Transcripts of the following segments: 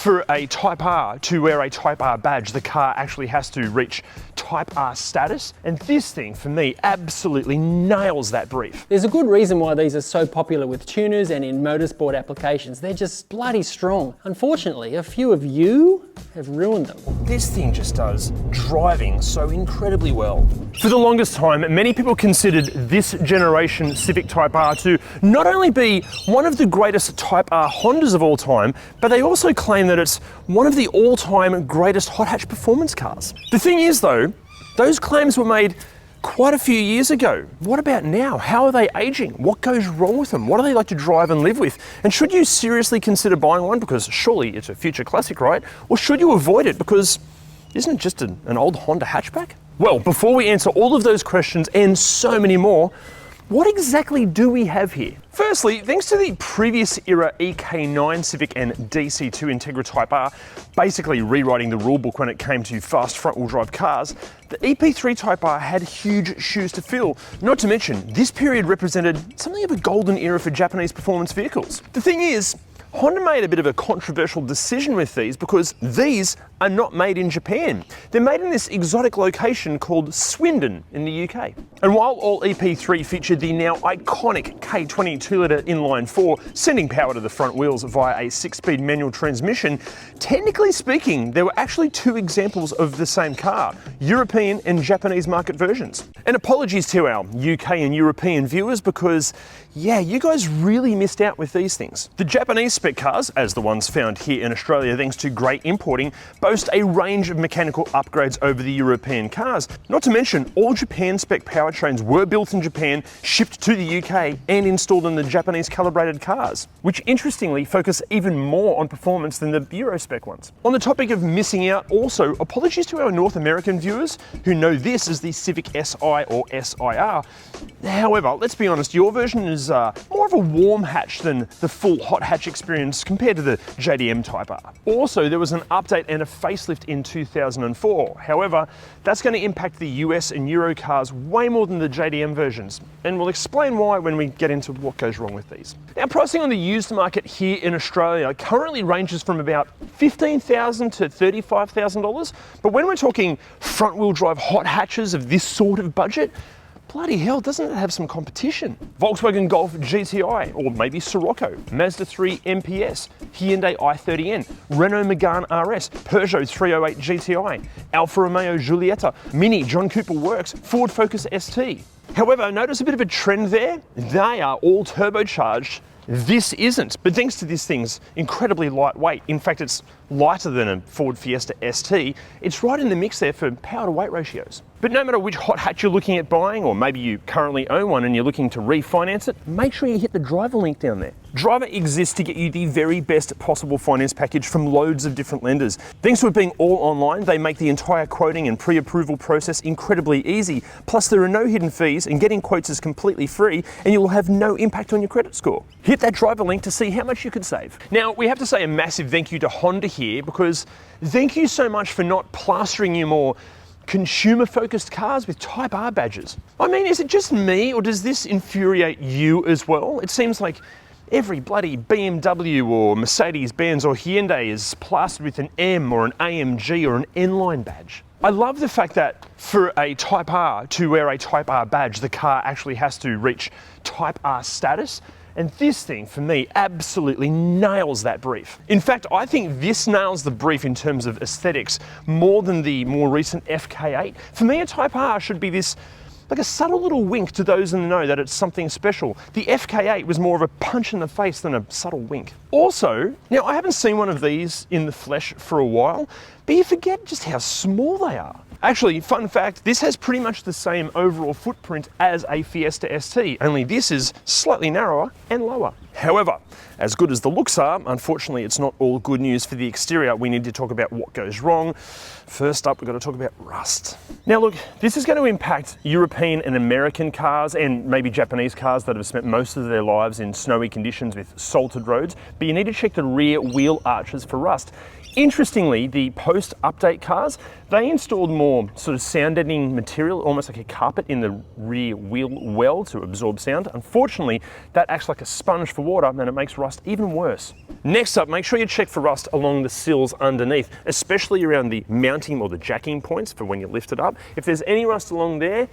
For a Type R to wear a Type R badge, the car actually has to reach Type R status, and this thing, for me, absolutely nails that brief. There's a good reason why these are so popular with tuners and in motorsport applications. They're just bloody strong. Unfortunately, a few of you have ruined them. This thing just does driving so incredibly well. For the longest time, many people considered this generation Civic Type R to not only be one of the greatest Type R Hondas of all time, but they also claim that it's one of the all-time greatest hot hatch performance cars. The thing is though, those claims were made quite a few years ago. What about now? How are they aging? What goes wrong with them? What do they like to drive and live with? And should you seriously consider buying one? Because surely it's a future classic, right? Or should you avoid it because isn't it just an old Honda hatchback? Well, before we answer all of those questions and so many more, what exactly do we have here? Firstly, thanks to the previous era EK9 Civic and DC2 Integra Type R, basically rewriting the rulebook when it came to fast front-wheel drive cars, the EP3 Type R had huge shoes to fill. Not to mention, this period represented something of a golden era for Japanese performance vehicles. The thing is, Honda made a bit of a controversial decision with these because these are not made in Japan. They're made in this exotic location called Swindon in the UK. And while all EP3 featured the now iconic K20 2-litre inline 4, sending power to the front wheels via a 6-speed manual transmission, technically speaking, there were actually two examples of the same car, European and Japanese market versions. And apologies to our UK and European viewers because, yeah, you guys really missed out with these things. The Japanese spec cars, as the ones found here in Australia thanks to great importing, boast a range of mechanical upgrades over the European cars. Not to mention, all Japan spec powertrains were built in Japan, shipped to the UK, and installed in the Japanese calibrated cars, which interestingly focus even more on performance than the Euro spec ones. On the topic of missing out, also, apologies to our North American viewers who know this as the Civic Si or SIR. However, let's be honest, your version is more of a warm hatch than the full hot hatch experience compared to the JDM Type R. Also, there was an update and a facelift in 2004. However, that's going to impact the US and Euro cars way more than the JDM versions, and we'll explain why when we get into what goes wrong with these. Now, pricing on the used market here in Australia currently ranges from about $15,000 to $35,000, but when we're talking front-wheel drive hot hatches of this sort of budget, bloody hell, doesn't it have some competition? Volkswagen Golf GTI, or maybe Sirocco, Mazda 3 MPS, Hyundai i30N, Renault Megane RS, Peugeot 308 GTI, Alfa Romeo Giulietta, Mini John Cooper Works, Ford Focus ST. However, notice a bit of a trend there. They are all turbocharged. This isn't, but thanks to this thing's incredibly lightweight, in fact it's lighter than a Ford Fiesta ST, it's right in the mix there for power to weight ratios. But no matter which hot hatch you're looking at buying, or maybe you currently own one and you're looking to refinance it, make sure you hit the driver link down there. Driver exists to get you the very best possible finance package from loads of different lenders. Thanks to it being all online, they make the entire quoting and pre-approval process incredibly easy. Plus there are no hidden fees and getting quotes is completely free and you will have no impact on your credit score. Hit that driver link to see how much you could save. Now, we have to say a massive thank you to Honda here because thank you so much for not plastering you more consumer-focused cars with Type R badges. I mean, is it just me or does this infuriate you as well? It seems like every bloody BMW or Mercedes-Benz or Hyundai is plastered with an M or an AMG or an N-line badge. I love the fact that for a Type R to wear a Type R badge, the car actually has to reach Type R status. And this thing, for me, absolutely nails that brief. In fact, I think this nails the brief in terms of aesthetics more than the more recent FK8. For me, a Type R should be this, like a subtle little wink to those in the know that it's something special. The FK8 was more of a punch in the face than a subtle wink. Also, now I haven't seen one of these in the flesh for a while, but you forget just how small they are. Actually, fun fact, this has pretty much the same overall footprint as a Fiesta ST, only this is slightly narrower and lower. However, as good as the looks are, unfortunately it's not all good news for the exterior. We need to talk about what goes wrong. First up, we've got to talk about rust. Now look, this is going to impact European and American cars and maybe Japanese cars that have spent most of their lives in snowy conditions with salted roads, but you need to check the rear wheel arches for rust. Interestingly, the post-update cars, they installed more more sort of sound deadening material, almost like a carpet in the rear wheel well to absorb sound. Unfortunately, that acts like a sponge for water and it makes rust even worse. Next up, make sure you check for rust along the sills underneath, especially around the mounting or the jacking points for when you lift it up. If there's any rust along there,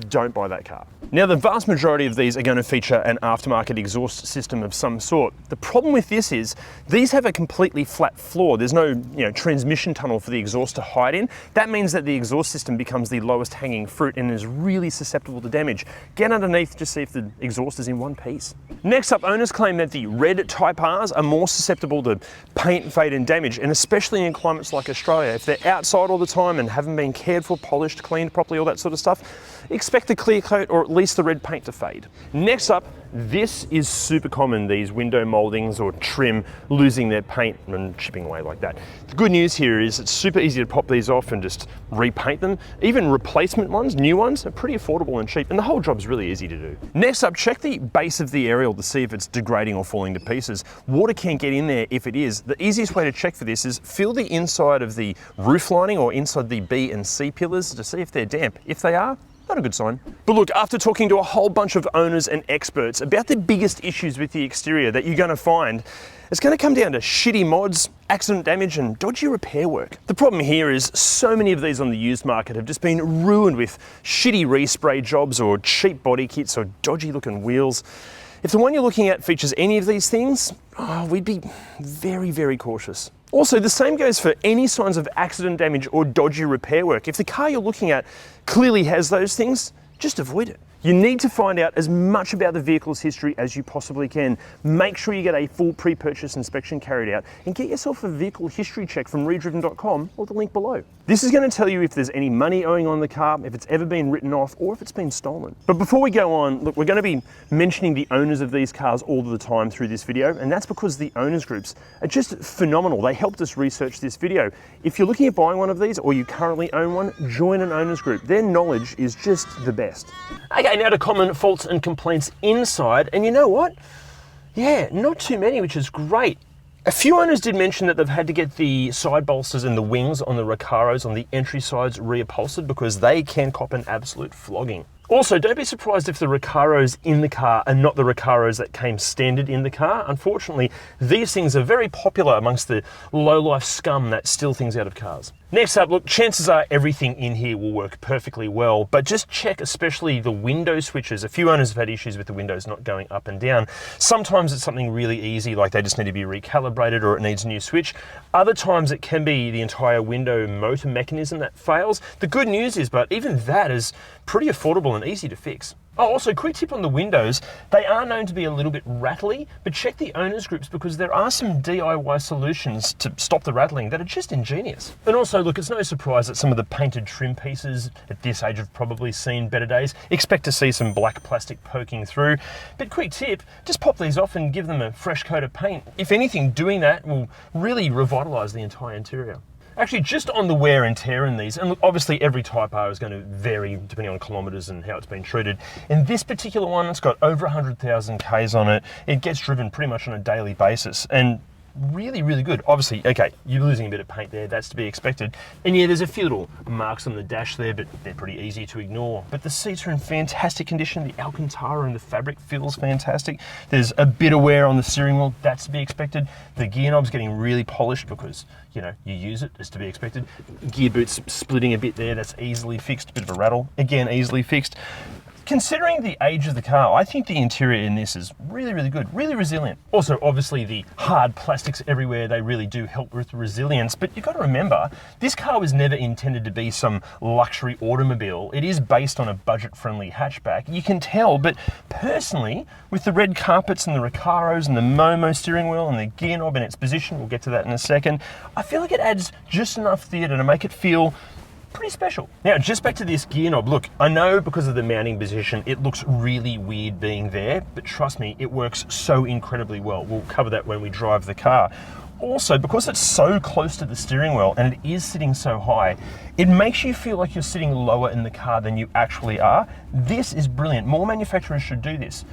don't buy that car. Now, the vast majority of these are going to feature an aftermarket exhaust system of some sort. The problem with this is these have a completely flat floor. There's no, transmission tunnel for the exhaust to hide in. That means that the exhaust system becomes the lowest hanging fruit and is really susceptible to damage. Get underneath, just see if the exhaust is in one piece. Next up, owners claim that the red Type Rs are more susceptible to paint, fade and damage, and especially in climates like Australia. If they're outside all the time and haven't been cared for, polished, cleaned properly, all that sort of stuff, expect the clear coat or at least the red paint to fade. Next up, this is super common, these window moldings or trim losing their paint and chipping away like that. The good news here is it's super easy to pop these off and just repaint them. Even replacement ones, new ones, are pretty affordable and cheap, and the whole job's really easy to do. Next up, check the base of the aerial to see if it's degrading or falling to pieces. Water can't get in there if it is. The easiest way to check for this is feel the inside of the roof lining or inside the B and C pillars to see if they're damp. If they are, not a good sign. But look, after talking to a whole bunch of owners and experts about the biggest issues with the exterior that you're going to find, it's going to come down to shitty mods, accident damage and dodgy repair work. The problem here is so many of these on the used market have just been ruined with shitty respray jobs or cheap body kits or dodgy looking wheels. If the one you're looking at features any of these things, we'd be very, very cautious. Also, the same goes for any signs of accident damage or dodgy repair work. If the car you're looking at clearly has those things, just avoid it. You need to find out as much about the vehicle's history as you possibly can. Make sure you get a full pre-purchase inspection carried out and get yourself a vehicle history check from ReDriven.com or the link below. This is going to tell you if there's any money owing on the car, if it's ever been written off, or if it's been stolen. But before we go on, look, we're going to be mentioning the owners of these cars all the time through this video, and that's because the owners groups are just phenomenal. They helped us research this video. If you're looking at buying one of these or you currently own one, join an owners group. Their knowledge is just the best. Okay, now to common faults and complaints inside, and you know what? Yeah, not too many, which is great. A few owners did mention that they've had to get the side bolsters and the wings on the Recaros on the entry sides reupholstered because they can cop an absolute flogging. Also, don't be surprised if the Recaros in the car are not the Recaros that came standard in the car. Unfortunately, these things are very popular amongst the low-life scum that steal things out of cars. Next up, look, chances are everything in here will work perfectly well, but just check especially the window switches. A few owners have had issues with the windows not going up and down. Sometimes it's something really easy, like they just need to be recalibrated or it needs a new switch. Other times it can be the entire window motor mechanism that fails. The good news is, but even that is pretty affordable and easy to fix. Oh, also, quick tip on the windows. They are known to be a little bit rattly, but check the owners groups because there are some DIY solutions to stop the rattling that are just ingenious. And also, look, it's no surprise that some of the painted trim pieces at this age have probably seen better days. Expect to see some black plastic poking through. But quick tip, just pop these off and give them a fresh coat of paint. If anything, doing that will really revitalise the entire interior. Actually, just on the wear and tear in these, and look, obviously every Type R is going to vary depending on kilometres and how it's been treated. In this particular one, it's got over 100,000 Ks on it. It gets driven pretty much on a daily basis, and really, really good. Obviously, okay, you're losing a bit of paint there, that's to be expected. And yeah, there's a few little marks on the dash there, but they're pretty easy to ignore. But the seats are in fantastic condition. The Alcantara and the fabric feels fantastic. There's a bit of wear on the steering wheel, that's to be expected. The gear knob's getting really polished because, you know, you use it, it's to be expected. Gear boot's splitting a bit there, that's easily fixed. Bit of a rattle, again, easily fixed. Considering the age of the car, I think the interior in this is really, really good, really resilient. Also, obviously the hard plastics everywhere, they really do help with resilience, but you've got to remember, this car was never intended to be some luxury automobile. It is based on a budget-friendly hatchback. You can tell, but personally, with the red carpets and the Recaros and the Momo steering wheel and the gear knob in its position, we'll get to that in a second, I feel like it adds just enough theatre to make it feel pretty special. Now, just back to this gear knob. Look, I know because of the mounting position, it looks really weird being there, but trust me, it works so incredibly well. We'll cover that when we drive the car. Also, because it's so close to the steering wheel and it is sitting so high, it makes you feel like you're sitting lower in the car than you actually are. This is brilliant. More manufacturers should do this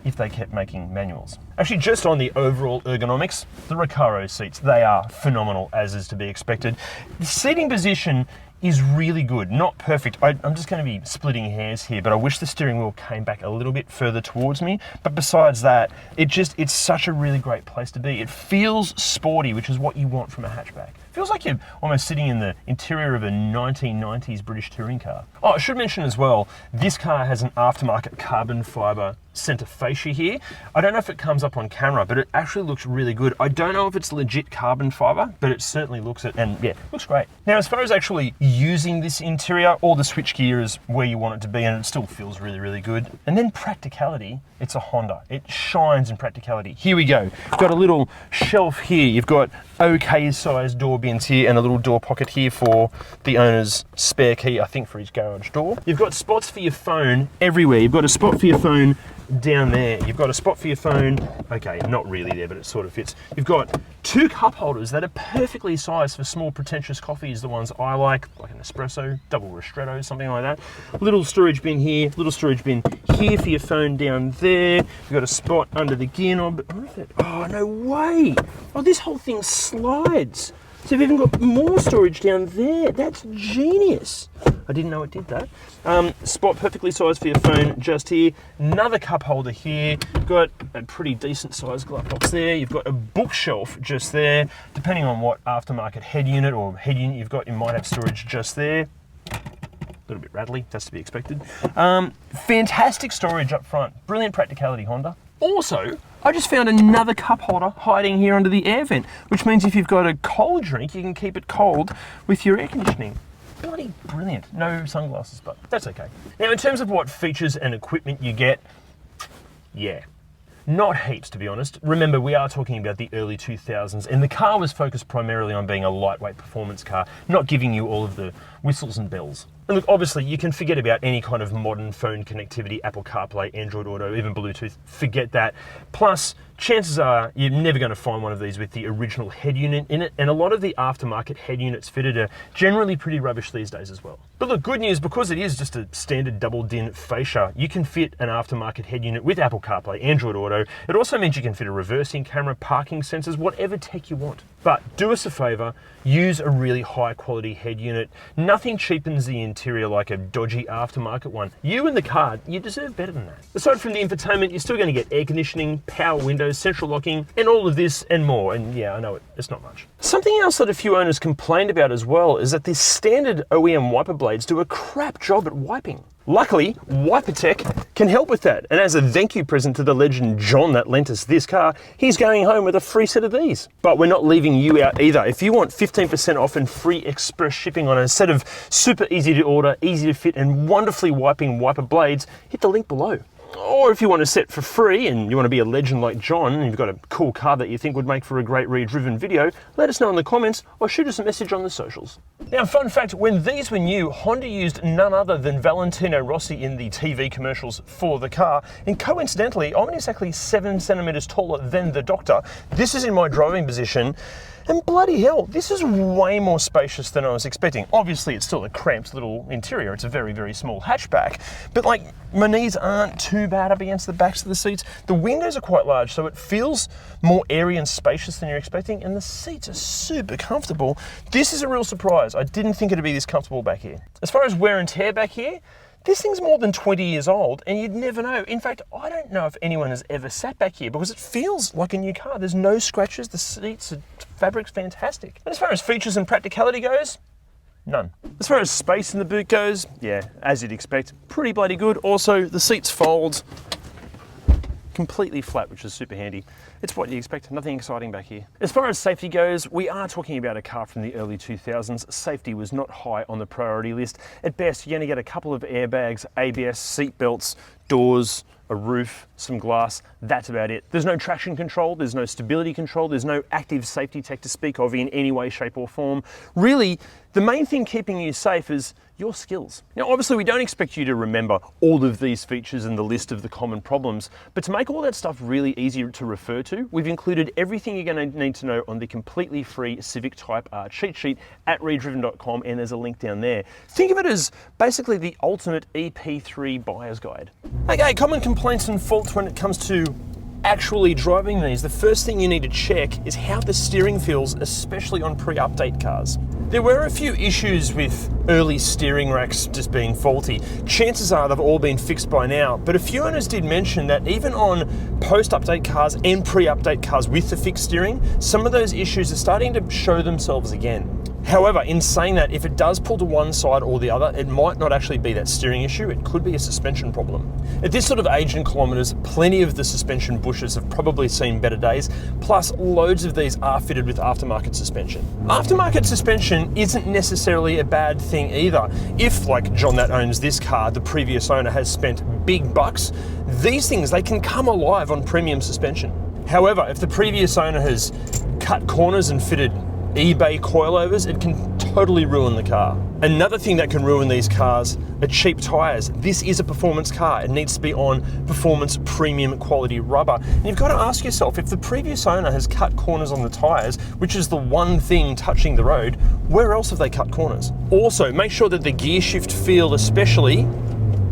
if they kept making manuals. Actually, just on the overall ergonomics, the Recaro seats, they are phenomenal, as is to be expected. The seating position is really good, not perfect. I'm just going to be splitting hairs here, but I wish the steering wheel came back a little bit further towards me. But besides that, it's such a really great place to be. It feels sporty, which is what you want from a hatchback. Feels like you're almost sitting in the interior of a 1990s British touring car. Oh, I should mention as well, this car has an aftermarket carbon fiber center fascia here. I don't know if it comes up on camera, but it actually looks really good. I don't know if it's legit carbon fiber, but it certainly looks it, and yeah, looks great. Now, as far as actually using this interior, all the switchgear is where you want it to be, and it still feels really, really good. And then practicality, it's a Honda. It shines in practicality. Here we go. Got a little shelf here. You've got okay sized door bins here and a little door pocket here for the owner's spare key, I think for his garage door. You've got spots for your phone everywhere. You've got a spot for your phone down there. You've got a spot for your phone. Okay, not really there, but it sort of fits. You've got two cup holders that are perfectly sized for small pretentious coffees, the ones I like an espresso, double ristretto, something like that. Little storage bin here, little storage bin here for your phone down there. You've got a spot under the gear knob. Oh, no way. Oh, this whole thing slides. So you've even got more storage down there. That's genius. I didn't know it did that. Spot perfectly sized for your phone just here. Another cup holder here. You've got a pretty decent sized glove box there. You've got a bookshelf just there. Depending on what aftermarket head unit or head unit you've got, you might have storage just there. A little bit rattly, that's to be expected. Fantastic storage up front. Brilliant practicality, Honda. Also, I just found another cup holder hiding here under the air vent, which means if you've got a cold drink, you can keep it cold with your air conditioning. Bloody brilliant. No sunglasses, but that's okay. Now, in terms of what features and equipment you get, yeah, not heaps, to be honest. Remember, we are talking about the early 2000s, and the car was focused primarily on being a lightweight performance car, not giving you all of the whistles and bells. And look, obviously, you can forget about any kind of modern phone connectivity, Apple CarPlay, Android Auto, even Bluetooth, forget that. Plus, chances are you're never going to find one of these with the original head unit in it, and a lot of the aftermarket head units fitted are generally pretty rubbish these days as well. But look, good news, because it is just a standard double din fascia, you can fit an aftermarket head unit with Apple CarPlay, Android Auto. It also means you can fit a reversing camera, parking sensors, whatever tech you want. But do us a favor, use a really high quality head unit. Nothing cheapens the interior like a dodgy aftermarket one. You and the car, you deserve better than that. Aside from the infotainment, you're still going to get air conditioning, power windows, central locking, and all of this and more. And yeah, I know it's not much. Something else that a few owners complained about as well is that the standard OEM wiper blades do a crap job at wiping. Luckily, WiperTech can help with that. And as a thank you present to the legend John that lent us this car, he's going home with a free set of these. But we're not leaving you out either. If you want 15% off and free express shipping on a set of super easy to order, easy to fit and wonderfully wiping wiper blades, hit the link below. Or if you want a set for free and you want to be a legend like John and you've got a cool car that you think would make for a great ReDriven video, let us know in the comments or shoot us a message on the socials. Now, fun fact, when these were new, Honda used none other than Valentino Rossi in the TV commercials for the car. And coincidentally, I'm exactly 7 centimeters taller than the Doctor. This is in my driving position. And bloody hell, this is way more spacious than I was expecting. Obviously, it's still a cramped little interior. It's a very, very small hatchback. But like, my knees aren't too bad up against the backs of the seats. The windows are quite large, so it feels more airy and spacious than you're expecting. And the seats are super comfortable. This is a real surprise. I didn't think it'd be this comfortable back here. As far as wear and tear back here, this thing's more than 20 years old and you'd never know. In fact, I don't know if anyone has ever sat back here because it feels like a new car. There's no scratches, the seats, the fabric's fantastic. And as far as features and practicality goes, none. As far as space in the boot goes, yeah, as you'd expect, pretty bloody good. Also, the seats fold completely flat, which is super handy. It's what you expect, nothing exciting back here. As far as safety goes, we are talking about a car from the early 2000s. Safety was not high on the priority list. At best, you're going to get a couple of airbags, ABS, seat belts, doors, a roof, some glass, that's about it. There's no traction control, there's no stability control, there's no active safety tech to speak of in any way, shape or form. Really, the main thing keeping you safe is your skills. Now, obviously we don't expect you to remember all of these features and the list of the common problems, but to make all that stuff really easy to refer to, we've included everything you're going to need to know on the completely free Civic Type R cheat sheet at ReDriven.com, and there's a link down there. Think of it as basically the ultimate EP3 buyer's guide. Okay, common complaints and faults when it comes to actually driving these, the first thing you need to check is how the steering feels, especially on pre-update cars. There were a few issues with early steering racks just being faulty. Chances are they've all been fixed by now, but a few owners did mention that even on post-update cars and pre-update cars with the fixed steering, some of those issues are starting to show themselves again. However, in saying that, if it does pull to one side or the other, it might not actually be that steering issue, it could be a suspension problem. At this sort of age in kilometres, plenty of the suspension bushes have probably seen better days, plus loads of these are fitted with aftermarket suspension. Aftermarket suspension isn't necessarily a bad thing either. If, like John that owns this car, the previous owner has spent big bucks, these things, they can come alive on premium suspension. However, if the previous owner has cut corners and fitted eBay coilovers, it can totally ruin the car. Another thing that can ruin these cars are cheap tyres. This is a performance car. It needs to be on performance premium quality rubber. And you've got to ask yourself, if the previous owner has cut corners on the tyres, which is the one thing touching the road, where else have they cut corners? Also, make sure that the gear shift feel, especially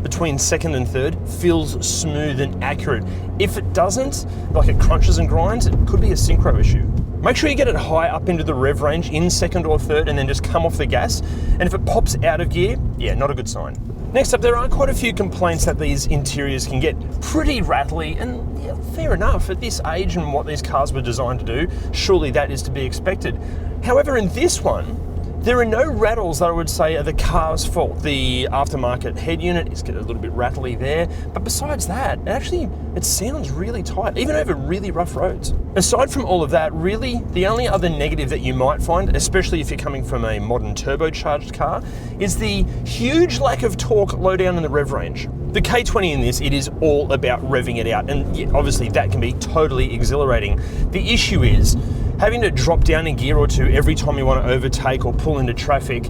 between second and third, feels smooth and accurate. If it doesn't, like it crunches and grinds, it could be a synchro issue. Make sure you get it high up into the rev range in second or third and then just come off the gas. And if it pops out of gear, yeah, not a good sign. Next up, there are quite a few complaints that these interiors can get pretty rattly, and yeah, fair enough, at this age and what these cars were designed to do, surely that is to be expected. However, in this one, there are no rattles that I would say are the car's fault. The aftermarket head unit is a little bit rattly there, but besides that, it sounds really tight, even over really rough roads. Aside from all of that, really, the only other negative that you might find, especially if you're coming from a modern turbocharged car, is the huge lack of torque low down in the rev range. The K20 in this, it is all about revving it out, and yeah, obviously that can be totally exhilarating. The issue is having to drop down a gear or two every time you want to overtake or pull into traffic.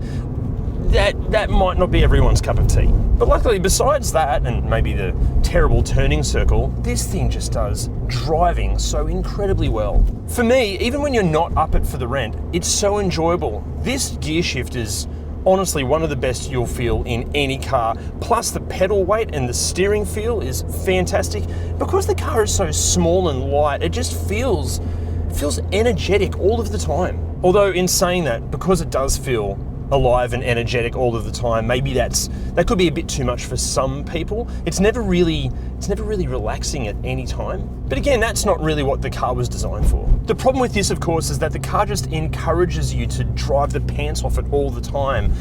That might not be everyone's cup of tea. But luckily, besides that, and maybe the terrible turning circle, this thing just does driving so incredibly well. For me, even when you're not up it for the rent, it's so enjoyable. This gear shift is honestly one of the best you'll feel in any car. Plus the pedal weight and the steering feel is fantastic. Because the car is so small and light, it just feels energetic all of the time. Although in saying that, because it does feel alive and energetic all of the time, maybe that could be a bit too much for some people. It's never really relaxing at any time. But again, that's not really what the car was designed for. The problem with this, of course, is that the car just encourages you to drive the pants off it all the time.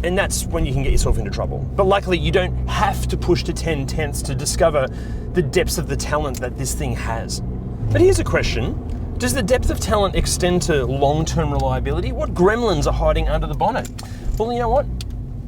And that's when you can get yourself into trouble. But luckily, you don't have to push to 10 tenths to discover the depths of the talent that this thing has. But here's a question. Does the depth of talent extend to long-term reliability? What gremlins are hiding under the bonnet? Well, you know what?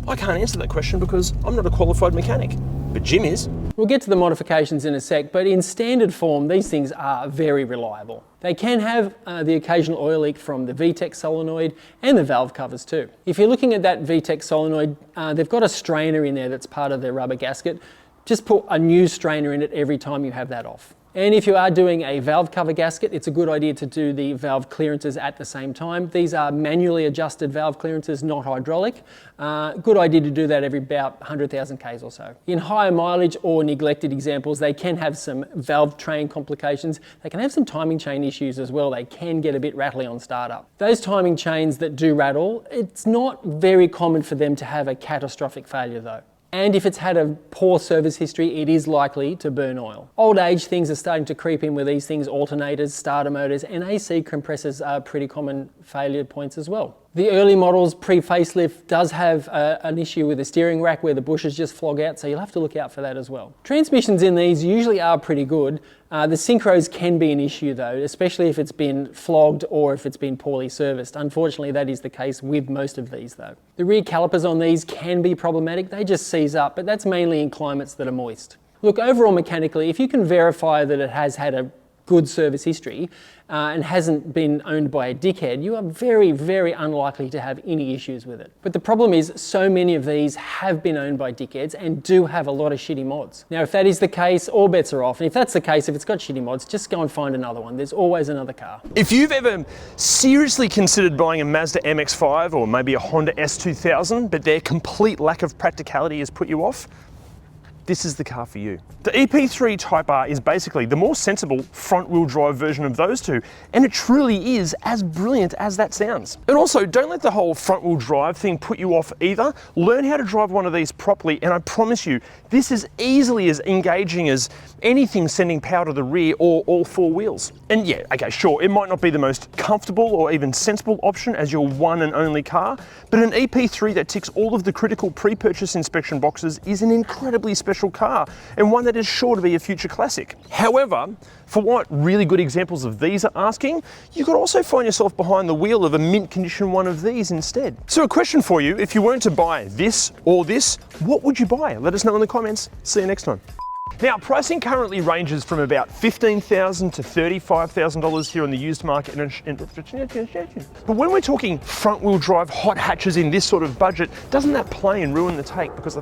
I can't answer that question because I'm not a qualified mechanic, but Jim is. We'll get to the modifications in a sec, but in standard form, these things are very reliable. They can have the occasional oil leak from the VTEC solenoid and the valve covers too. If you're looking at that VTEC solenoid, they've got a strainer in there that's part of their rubber gasket. Just put a new strainer in it every time you have that off. And if you are doing a valve cover gasket, it's a good idea to do the valve clearances at the same time. These are manually adjusted valve clearances, not hydraulic. Good idea to do that every about 100,000 Ks or so. In higher mileage or neglected examples, they can have some valve train complications. They can have some timing chain issues as well. They can get a bit rattly on startup. Those timing chains that do rattle, it's not very common for them to have a catastrophic failure though. And if it's had a poor service history, it is likely to burn oil. Old age things are starting to creep in with these things. Alternators, starter motors, and AC compressors are pretty common failure points as well. The early models pre-facelift does have an issue with the steering rack where the bushes just flog out, so you'll have to look out for that as well. Transmissions in these usually are pretty good. The synchros can be an issue though, especially if it's been flogged or if it's been poorly serviced. Unfortunately, that is the case with most of these though. The rear calipers on these can be problematic. They just seize up, but that's mainly in climates that are moist. Look, overall mechanically, if you can verify that it has had a good service history and hasn't been owned by a dickhead, you are very, very unlikely to have any issues with it. But the problem is so many of these have been owned by dickheads and do have a lot of shitty mods. Now, if that is the case, all bets are off. And if that's the case, if it's got shitty mods, just go and find another one. There's always another car. If you've ever seriously considered buying a Mazda MX-5 or maybe a Honda S2000, but their complete lack of practicality has put you off, this is the car for you. The EP3 Type R is basically the more sensible front-wheel drive version of those two, and it truly is as brilliant as that sounds. And also, don't let the whole front-wheel drive thing put you off either. Learn how to drive one of these properly, and I promise you, this is easily as engaging as anything sending power to the rear or all four wheels. And yeah, okay, sure, it might not be the most comfortable or even sensible option as your one and only car, but an EP3 that ticks all of the critical pre-purchase inspection boxes is an incredibly special car, and one that is sure to be a future classic. However, for what really good examples of these are asking, you could also find yourself behind the wheel of a mint condition one of these instead. So a question for you, if you weren't to buy this or this, what would you buy? Let us know in the comments. See you next time. Now, pricing currently ranges from about $15,000 to $35,000 here on the used market. But when we're talking front-wheel drive hot hatches in this sort of budget, doesn't that play and ruin the take? Because